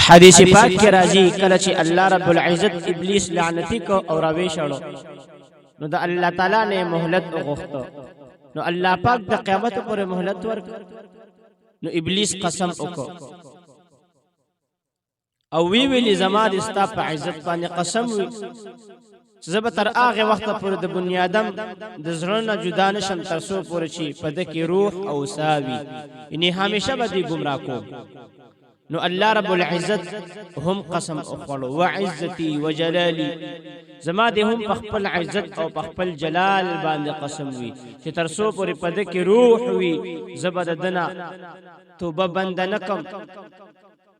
حدیث پاک کې راځي کله چې الله رب العزت ابلیس لعنتی کو او راوي شړو نو د الله تعالی نه مهلت وغوښته نو الله پاک د قیامت پورې مهلت ورک نو ابلیس قسم وکړ او ویلی زما د ستا په عزت باندې قسم وی زه به تر هغه وخت پورې د بنیادم د زړه نه جدا نشم تر څو پورې چې په د کې روح او ساوي یعنی همیشه به دې ګمراه کوم نو الله رب العزت هم قسم اخوړ وعزتي وجلالي زما دې هم په خپل عزت او په خپل جلال باندې قسم وی چې تر څو پورې په د کې روح وي زبددنا توبه بند نکم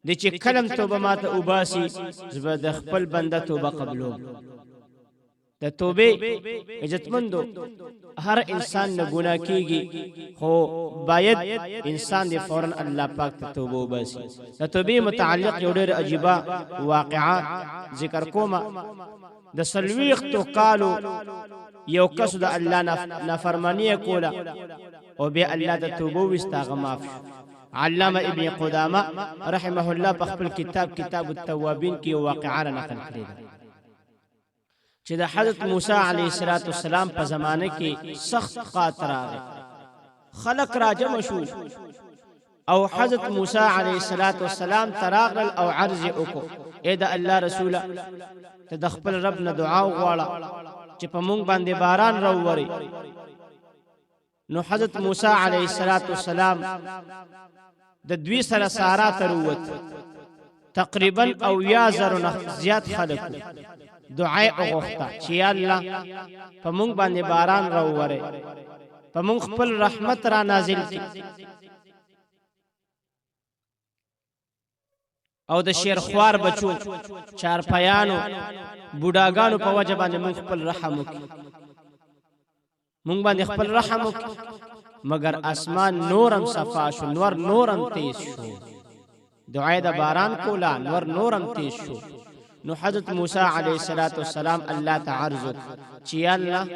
د چې کلم توبه ماته وباسي زبد خپل بنده توبه قبلوم د توبه عزتمندو هر انسان نه ګناه کیږي خو باید انسان دی فورا الله پاک ته توبه وباسي د توبه متعلق یو ډېر عجيبه واقعا ذکر کومه د سلويختو قالو یو کس د الله نافرمانی کوله او به الله د توبه وستاغه معاف علامه ابن قدامه رحمه الله په خپل کتاب التوابین کې واقعا نقل کړی چې د حضرت موسی علیه السلام په زمانه کې سخت قحط راغی خلق راجم شو او حضرت موسی علیه السلام تراغل او عرض وکړو اے د الله رسوله ته د خپل رب نه دعا وغواړه چې په مونږ باندې باران راووري نو حضرت موسی علیه السلام د دوی سره سارا تروت تقریبا او یا زر نه زیات خلق دعای وغوښته چې الله په مونږ باندې باران راووري په مونږ خپل رحمت را نازل کړي او د شیرخوار بچو چارپیانو بوډاګانو په وجه باندې مونږ خپل رحم وکړي مونږ باندې خپل رحم وکړي مگر اسمان نورم صفا شو نورم تیز شو دعای د باران کولا نورم تیز شو نو حضرت موسی علیه السلام الله تعرض چې الله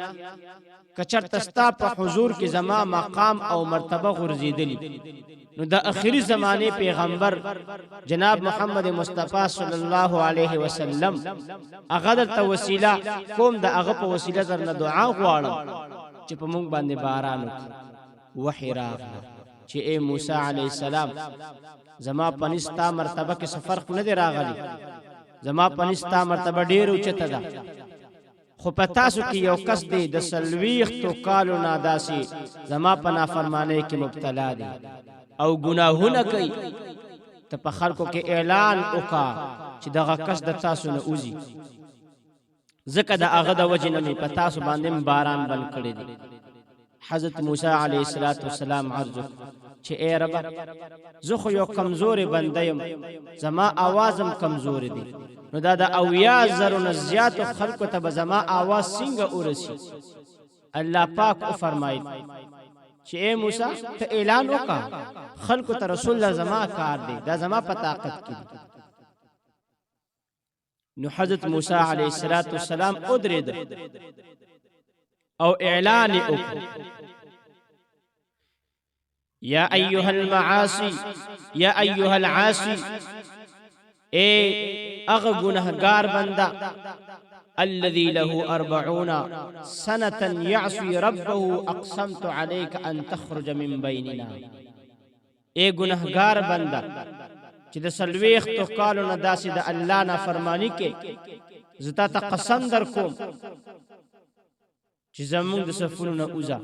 کچر تستا په حضور کې زما مقام او مرتبه غرزیدلی نو د اخری زمانه پیغمبر جناب محمد مصطفی صلی الله علیه وسلم هغه د وسیله کوم د هغه په وسیله درنه دعا غواړم چې په مونږ باندې باران وحی راغله چې اے موسی علیه السلام زما پنستا مرتبه کې فرق نه دی راغلی زما پنستا مرتبه ډیر اوچته ده خو پتا سو کې یو کس دی د سلويختو کالو ناداسي زما په نافرمانی کې مبتلا دی او گناهونه کوي ته په خلکو کې اعلان وکا چې دغه کس د تاسو نه اوزي زکه د هغه د وجه نه په تاسو باندې باران بند کړی دی حضرت موسی علیه السلام عرض چې اے رب زه خو یو کمزوري بنده یم زما आवाजم کمزوري دی نو دا د اویا زرو زیات خلکو ته زما आवाज څنګه ورسی الله پاک او فرمایي چې اے موسی ته اعلان وکا خلکو ته رسول الله زما کار دی دا زما په طاقت کې نو حضرت موسی علیه السلام ادرید او اعلان وکړ یا ایها المعاصی یا ایها العاصی اے اغه گنہگار بندہ الذي له 40 سنة يعصي ربه اقسمت عليك ان تخرج من بيننا اے گنہگار بندہ چې د سلويختو کالو نه داسې د الله نه فرمانی کې زتا ته قسم در کوم چې زمونږ د صفونو نه اوزا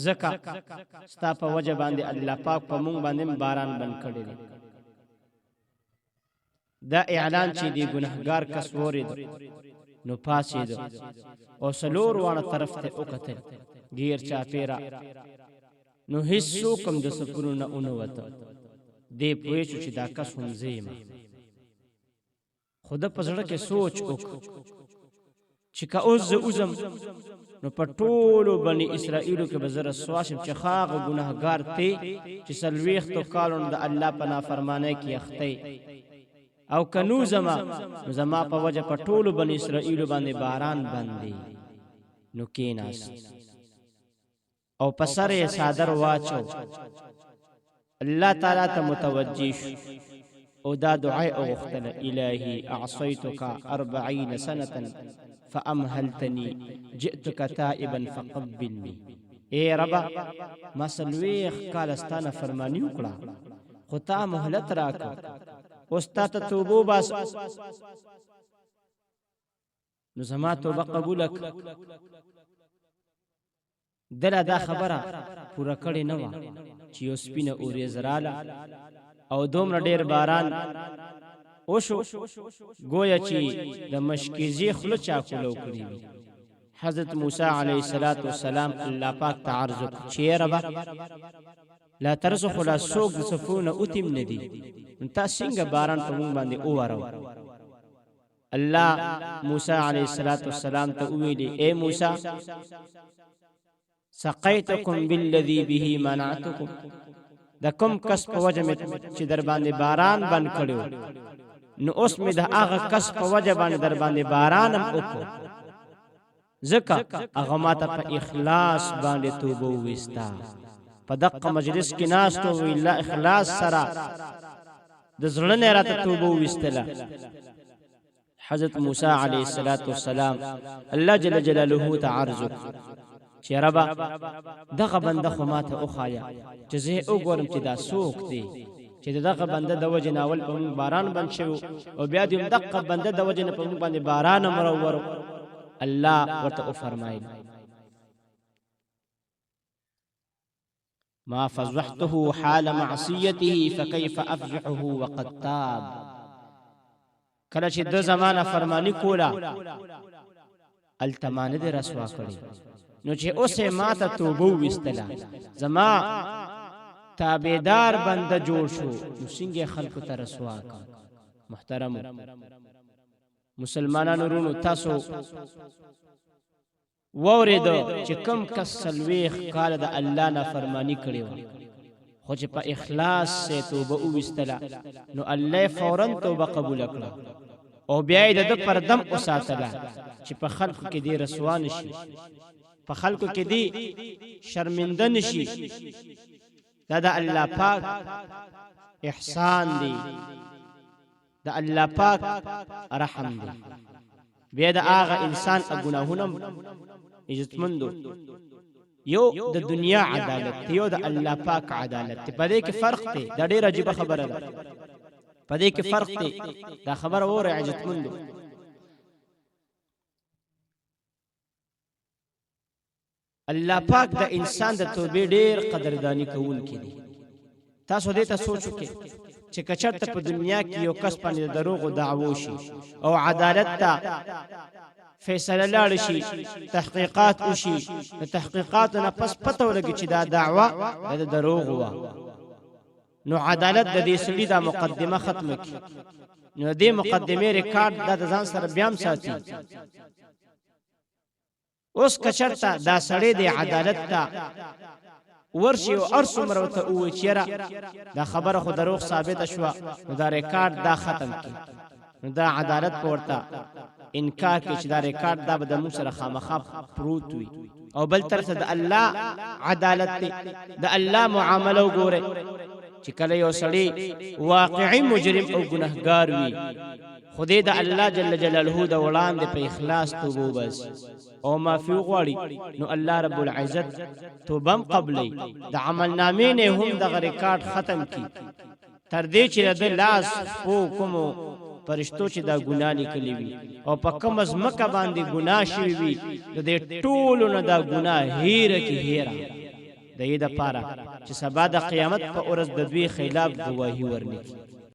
زکا ستا په وجه باندې الله پاک په مونږ باندې باران بند کړی دی دا اعلان چې دی ګناهګار کس ورید نو پاسید او سلور وانه طرف ته وکتل غیر چا پیرا نو هیڅ کوم د صفونو نه اونوته دی پوه چې دا کس هم زیمه خود په زړه کې سوچ وک چې کا اوس اوزم نو پټولو بني اسرائیلو کې بزر سواشم چې خاغ گناهګار ته چې سلويختو کالون د الله په نافرمانی کې اخته او کنو زما په وجه پټولو بني اسرائیلو باندې باران باندې نو کیناس او پسره صادر واچو الله تعالی ته متوجی شو او دا دعای اوغختله الهی اعصیتک 40 سنه فامهلتنی جئتک تائبا فقبلنی. اے ربا ما سلویخ کالستانه فرمانی وکړه خو تا مهلت راکړه اوس تا ته توبه باس نو زما توبه قبول کړه. دله دا خبره پوره کړې نه وه چې یو سپینه اوریځ راله او دومره ډېر باران وشو گویا چې د مشکیزې خوله چا کولو کړې وي. حضرت موسی علیه السلام الله پاک ته عرض وکړ چې ربه لا ترسخ ولا څوک د صفونه اوتیم نه دي نو تا څنګه باران په موږ باندې ووارو. الله موسی علیه السلام ته وویلې اے موسی سقیتکم بالذی به منعتکم، د کوم کس په وجه چې در باندې باران بند کړو نو اوس مې د هغه کس په وجه باندې در باندې بارانم وکړو ځکه هغه ماته په اخلاص باندې توبه وستا. په دغه مجلس کې ناستو ویلا اخلاص سره د زړه نه راته توبه وستله. حضرت موسی علیه السلام الله جل جلاله ته عرض چې ربا دغه بنده خو ماته وخایا چې زه وګورم چې دا څوک دی چې دغه بنده د وجه ناول په موږ باران بند شو او بیا دې دغه بنده د وجه نه په موږ باندې باران مرور. الله ورته فرمایي ما فضحته حال معصيته فكيف افضحه وقد تاب. کله چې د زمانہ فرمانی کولا التمانه دې رسوا کړی نو چې اوسه ماته توبه وستله زما تابعدار بنده جوړ شو نو څنګه خلکو ته رسوا کا. محترم مسلمانانو ورونو تاسو ووریدو چې کم کس سلويخ کال د الله نه فرمانی کړی و خو چې په اخلاص سه توبه وستله نو الله فورا توبه قبول کړه او بیا یې د پردم وساتله چې په خلکو کې دې رسوا نشي په خلکو کې دې شرمنده نشي. دا د الله پاک احسان دی د الله پاک رحم دی. بیا د هغه انسان ګناهونه عزتمندو یو د دنیا عدالت یو د الله پاک عدالت په دې کې فرق دی. دا ډېر عجیب خبره ده په دې کې فرق دی. دا خبره وره عزتمندو الله پاک د انسان د توبې ډېر قدردانی کوونکی دی. تاسو دې ته سوچ وکړئ چې کچرته په دنیا کې یو کس باندې دروغ او دعوو شي او عدالت ته فیصله لاړ شي تحقیقات وشي د تحقیقاتو نه پس پته ولګي چې دا دعوه د دروغ و نو عدالت د دې سړي دا مقدمه ختمه کی نو دې مقدمه ریکارډ د ځان سره بیا هم ساتي. اوس کچرته دا سړی د عدالت ته ورشي او ارسمره وته او چیرې دا خبره خو دروغ ثابت شوه نو دا ریکارډ دا ختم کی نو دا عدالت پورته انکار کې چې دا ریکارډ دا به د موږ سره خامخا پروت وي او بل طرف د الله عدالت دی د الله معامله وګوره چې کله یو سړی واقعي مجرم او ګناهګار وي خدای د الله جل جلاله د وړاندې په اخلاص توبه بس او معافي غواړي نو الله رب العزت توبم قبلې د عمل نامې نه هم د ریکارډ ختم کی تر دې چې د لاس او کوم پرشتو چې دا ګناه لیکلي وي او په کوم ځمکه باندې ګناه شوی وي د دې ټولو نه دا ګناه هیره کی هیره د دې لپاره چې سبا د قیامت په ورځ د دوی خلاف گواهی ورنکړي.